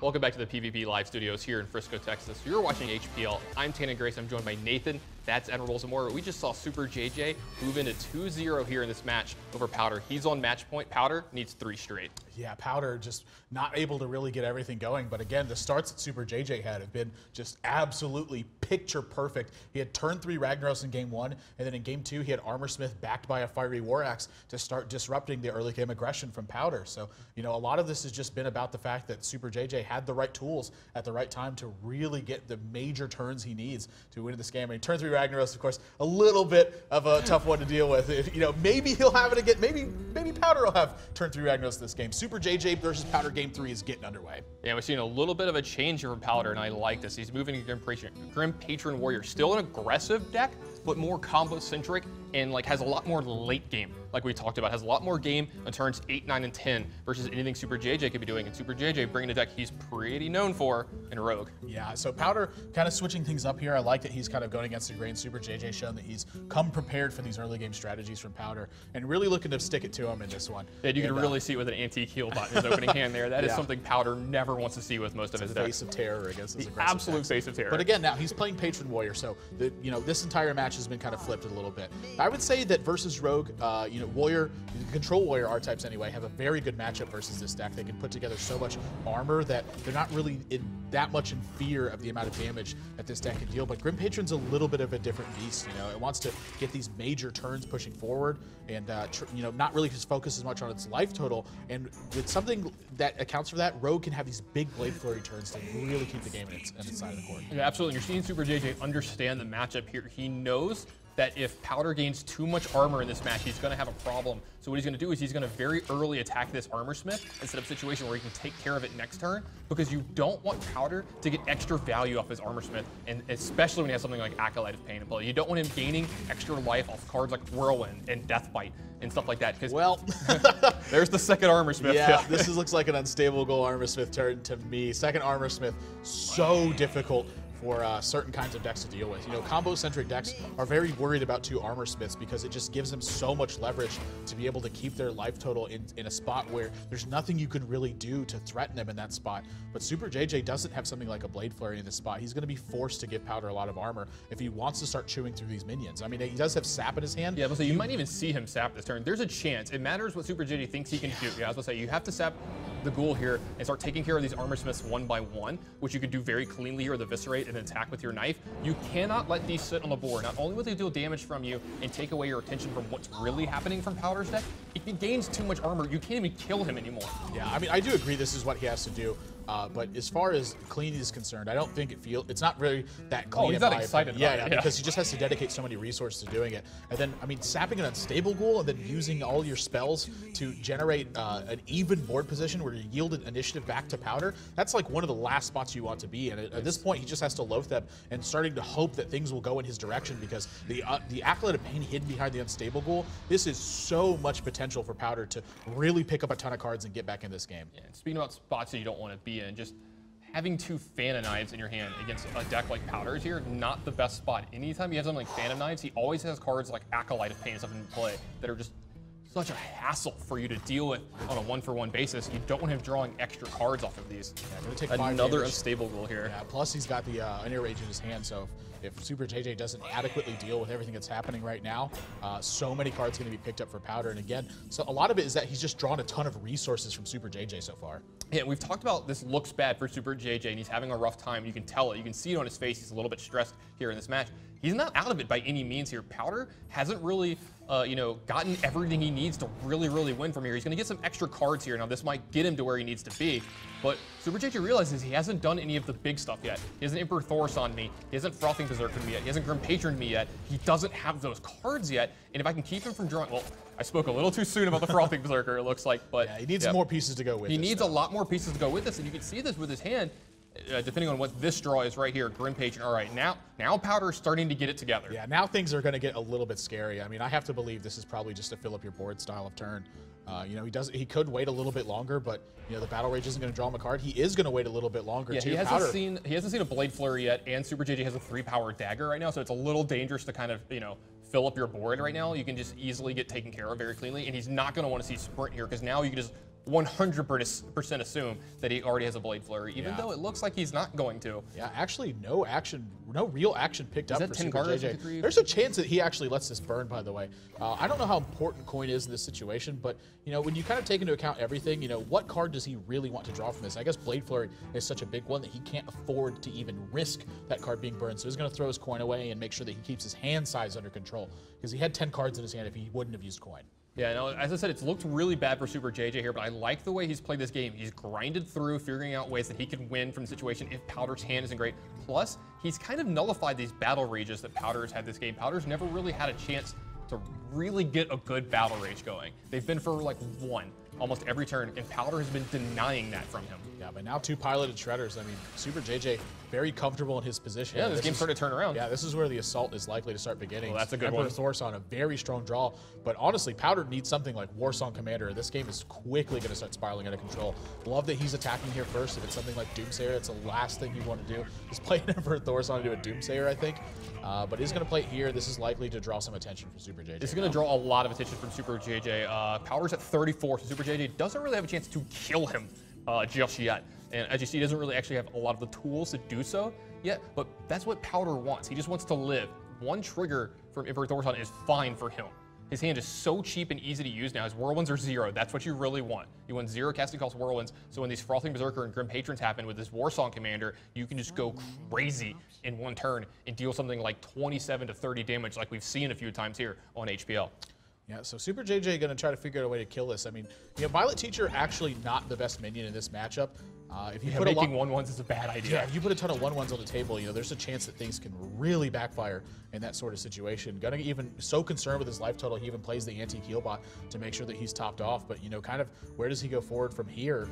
Welcome back to the PvP Live Studios here in Frisco, Texas. You're watching HPL. I'm Tannen Grace. I'm joined by Nathan. That's Admiral Zamora. We just saw Superjj move into 2-0 here in this match over Powder. He's on match point. Powder needs 3 straight. Yeah, Powder just not able to really get everything going. But again, the starts that Superjj had have been just absolutely picture perfect. He had turn 3 Ragnaros in game 1, and then in game 2, he had Armor Smith backed by a Fiery War Axe to start disrupting the early game aggression from Powder. So, you know, a lot of this has just been about the fact that Superjj had the right tools at the right time to really get the major turns he needs to win this game. I mean, turn 3 Ragnaros, of course, a little bit of a tough one to deal with. If, you know, maybe he'll have it again. Maybe Powder will have turn 3 Ragnaros this game. Superjj versus Powder game 3 is getting underway. Yeah, we're seeing a little bit of a change here from Powder, and I like this. He's moving to Grim Patron Warrior. Still an aggressive deck, but more combo-centric and like has a lot more late game, like we talked about. Has a lot more game on turns 8, 9, and 10 versus anything Superjj could be doing. And Superjj bringing a deck he's pretty known for in Rogue. Yeah, so Powder kind of switching things up here. I like that he's kind of going against the grain. Superjj shown that he's come prepared for these early game strategies from Powder and really looking to stick it to him in this one. And you can really see with an antique heal bot in his opening hand there. That is something Powder never wants to see with most of his decks. Face of terror against his aggressive absolute decks. Face of terror. But again, now he's playing Patron Warrior, so you know, this entire match has been kind of flipped a little bit. I would say that versus Rogue, you know, Warrior, Control Warrior archetypes anyway, have a very good matchup versus this deck. They can put together so much armor that they're not really that much in fear of the amount of damage that this deck can deal. But Grim Patron's a little bit of a different beast. You know, it wants to get these major turns pushing forward, and you know, not really just focus as much on its life total. And with something that accounts for that, Rogue can have these big Blade Flurry turns to really keep the game in its side of the court. Yeah, absolutely. You're seeing Superjj understand the matchup here. He knows that if Powder gains too much armor in this match, he's going to have a problem. So what he's going to do is he's going to very early attack this Armor Smith and set up a situation where he can take care of it next turn, because you don't want Powder to get extra value off his Armor Smith, and especially when he has something like Acolyte of Pain in play. You don't want him gaining extra life off cards like Whirlwind and Deathbite and stuff like that. Because well, there's the second Armor Smith. Yeah, this looks like an unstable goal Armor Smith turn to me. Second Armor Smith, so difficult for certain kinds of decks to deal with. You know, combo-centric decks are very worried about 2 Armor Smiths because it just gives them so much leverage to be able to keep their life total in a spot where there's nothing you can really do to threaten them in that spot. But Superjj doesn't have something like a Blade Flurry in this spot. He's going to be forced to give Powder a lot of armor if he wants to start chewing through these minions. I mean, he does have Sap in his hand. Yeah, but so you might even see him sap this turn. There's a chance. It matters what Superjj thinks he can do. Yeah, I was going to say, you have to sap the Ghoul here and start taking care of these Armor Smiths one by one, which you could do very cleanly here with Eviscerate and then attack with your knife. You cannot let these sit on the board. Not only will they deal damage from you and take away your attention from what's really happening from Powder's deck, if he gains too much armor, you can't even kill him anymore. Yeah, I mean, I do agree this is what he has to do. But as far as clean is concerned, I don't think it's not really that clean. Oh, he's not excited about it. Because he just has to dedicate so many resources to doing it. And then, I mean, sapping an unstable Ghoul and then using all your spells to generate an even board position where you yielded initiative back to Powder, that's like one of the last spots you want to be in. At this point, he just has to loaf them and starting to hope that things will go in his direction, because the Acolyte of Pain hidden behind the unstable Ghoul, this is so much potential for Powder to really pick up a ton of cards and get back in this game. Yeah, and speaking about spots that you don't want to be in, just having 2 Phantom Knives in your hand against a deck like Powder's here, not the best spot. Anytime he has something like Phantom Knives, he always has cards like Acolyte of Pain and stuff in play that are just such a hassle for you to deal with on a 1-for-1 basis. You don't want him drawing extra cards off of these. Yeah, gonna take another unstable Ghoul here. Yeah, plus he's got the Anir Rage in his hand, so if Superjj doesn't adequately deal with everything that's happening right now, so many cards going to be picked up for Powder. And again, so a lot of it is that he's just drawn a ton of resources from Superjj so far. Yeah, we've talked about this looks bad for Superjj, and he's having a rough time. You can tell it. You can see it on his face. He's a little bit stressed here in this match. He's not out of it by any means here. Powder hasn't really, you know, gotten everything he needs to really, really win from here. He's going to get some extra cards here. Now, this might get him to where he needs to be, but Superjj realizes he hasn't done any of the big stuff yet. He hasn't Emperor Thorus on me. He hasn't Frothing Berserker me yet. He hasn't Grim Patron me yet. He doesn't have those cards yet, and if I can keep him from drawing, well, I spoke a little too soon about the Frothing Berserker, it looks like, but yeah, he needs more pieces to go with. He needs a lot more pieces to go with this, and you can see this with his hand. Depending on what this draw is right here, Grim Patron. All right, now Powder is starting to get it together. Yeah, now things are going to get a little bit scary. I mean, I have to believe this is probably just to fill up your board style of turn. You know, he could wait a little bit longer, but you know, the Battle Rage isn't going to draw him a card. He is going to wait a little bit longer too. He hasn't seen a Blade Flurry yet, and Superjj has a 3-power dagger right now, so it's a little dangerous to kind of, you know, fill up your board right now. You can just easily get taken care of very cleanly, and he's not going to want to see Sprint here, because now you can just 100% assume that he already has a Blade Flurry, even though it looks like he's not going to. Yeah, actually, no real action picked up for Superjj. There's a chance that he actually lets this burn, by the way. I don't know how important coin is in this situation, but when you kind of take into account everything, what card does he really want to draw from this? I guess Blade Flurry is such a big one that he can't afford to even risk that card being burned, so he's going to throw his coin away and make sure that he keeps his hand size under control, because he had 10 cards in his hand if he wouldn't have used coin. Yeah, no, as I said, it's looked really bad for Superjj here, but I like the way he's played this game. He's grinded through, figuring out ways that he can win from the situation if Powder's hand isn't great. Plus, he's kind of nullified these battle rages that Powder's had this game. Powder's never really had a chance to really get a good battle rage going. They've been for like one almost every turn, and Powder has been denying that from him. Yeah, but now 2 piloted shredders. I mean, Superjj very comfortable in his position. Yeah, this game's starting to turn around. Yeah, this is where the assault is likely to start beginning. Well, that's a good one. Thor's on a very strong draw, but honestly, Powder needs something like Warsong Commander. This game is quickly going to start spiraling out of control. Love that he's attacking here first. If it's something like Doomsayer, that's the last thing you want to do. Just play Emperor Thor's on to do a Doomsayer, I think. But he's going to play it here. This is likely to draw some attention from Superjj. This is going to draw a lot of attention from Superjj. Powder's at 34, so Superjj doesn't really have a chance to kill him just yet. And as you see, he doesn't really actually have a lot of the tools to do so yet, but that's what Powder wants. He just wants to live. One trigger from Emperor Thor's is fine for him. His hand is so cheap and easy to use now. His Whirlwinds are 0. That's what you really want. You want 0 casting cost Whirlwinds, so when these Frothing Berserker and Grim Patrons happen with this Warsong Commander, you can just go crazy in one turn and deal something like 27 to 30 damage like we've seen a few times here on HPL. Yeah, so Superjj going to try to figure out a way to kill this. I mean, Violet Teacher actually not the best minion in this matchup. If you put making 1/1s is a bad idea. Yeah, if you put a ton of 1/1s on the table, there's a chance that things can really backfire in that sort of situation. Gonna even so concerned with his life total, he even plays the anti-heal bot to make sure that he's topped off. But kind of where does he go forward from here?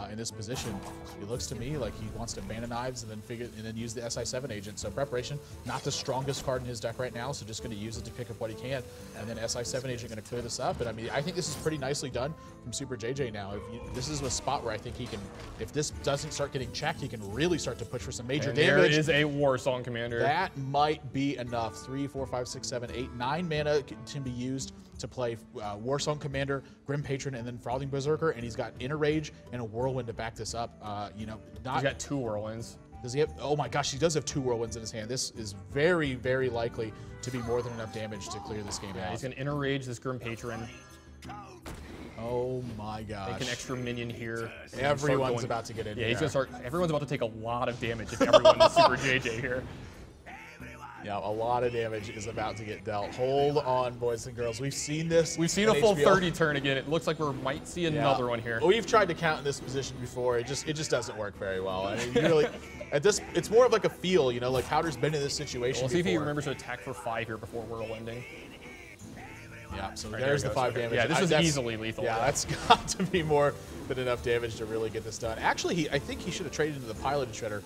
In this position, it looks to me like he wants to Mana Knives and then use the SI7 agent. So preparation, not the strongest card in his deck right now, so just going to use it to pick up what he can, and then SI7 agent going to clear this up. But I mean, I think this is pretty nicely done from Superjj now. This is a spot where I think he can, if this doesn't start getting checked, he can really start to push for some major damage. There is a Warsong Commander. That might be enough. 3, 4, 5, 6, 7, 8, 9 mana can be used to play Warsong Commander, Grim Patron, and then Frothing Berserker, and he's got Inner Rage and a Whirlwind to back this up. He's got 2 Whirlwinds. Does he have? Oh my gosh, he does have 2 Whirlwinds in his hand. This is very, very likely to be more than enough damage to clear this game out. He's gonna Inner Rage this Grim Patron. Oh my gosh. Make an extra minion here. Everyone's about to get in. Yeah, he's gonna start. Everyone's about to take a lot of damage if everyone is Superjj here. Yeah, a lot of damage is about to get dealt. Hold on, boys and girls. We've seen this. We've seen a full HPL. 30 turn again. It looks like we might see another one here. We've tried to count in this position before. It just doesn't work very well. I mean, really, it's more of like a feel. Like Powder's been in this situation. We'll see if he remembers to attack for 5 here before Whirlwinding. Yeah, so there's the 5 damage. Yeah, this is easily lethal. Yeah, that's got to be more than enough damage to really get this done. Actually, I think he should have traded into the Piloted Shredder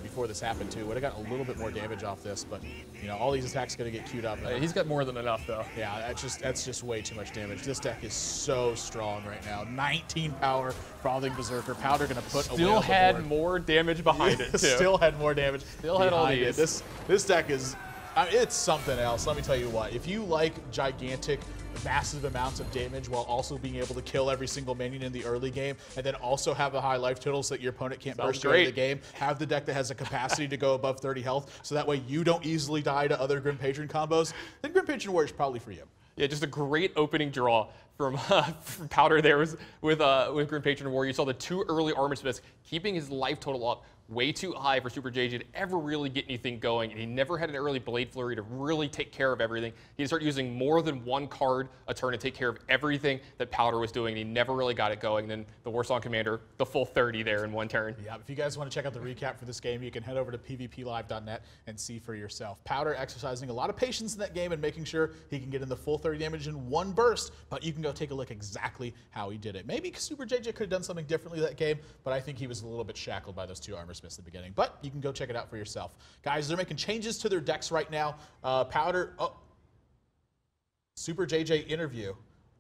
before this happened too. Would have gotten a little bit more damage off this, but all these attacks going to get queued up. He's got more than enough though. Yeah, that's just way too much damage. This deck is so strong right now. 19 power, Frothing Berserker. Powder going to put away Still had more damage behind it too. Still had more damage. Still had all these. This deck is, it's something else. Let me tell you what. If you like gigantic, massive amounts of damage while also being able to kill every single minion in the early game, and then also have the high life total so that your opponent can't burst during the game, have the deck that has a capacity to go above 30 health, so that way you don't easily die to other Grim Patron combos, then Grim Patron Warrior is probably for you. Yeah, just a great opening draw from Powder there with Grim Patron Warrior. You saw the 2 early Armor Smiths keeping his life total up way too high for Superjj to ever really get anything going, and he never had an early Blade Flurry to really take care of everything. He started using more than 1 card a turn to take care of everything that Powder was doing, and he never really got it going. Then the Warsong Commander, the full 30 there in 1 turn. Yeah, if you guys want to check out the recap for this game, you can head over to pvplive.net and see for yourself. Powder exercising a lot of patience in that game and making sure he can get in the full 30 damage in 1 burst, but you can go take a look exactly how he did it. Maybe Superjj could have done something differently that game, but I think he was a little bit shackled by those 2 Armor Smiths at the beginning. But you can go check it out for yourself. Guys, they're making changes to their decks right now. Powder, Superjj interview.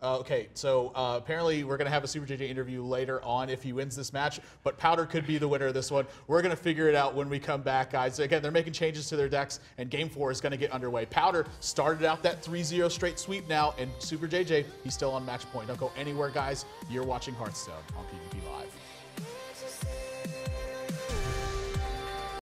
Okay, so apparently we're going to have a Superjj interview later on if he wins this match, but Powder could be the winner of this one. We're going to figure it out when we come back, guys. Again, they're making changes to their decks, and Game 4 is going to get underway. Powder started out that 3-0 straight sweep now, and Superjj, he's still on match point. Don't go anywhere, guys. You're watching Hearthstone on PvP Live.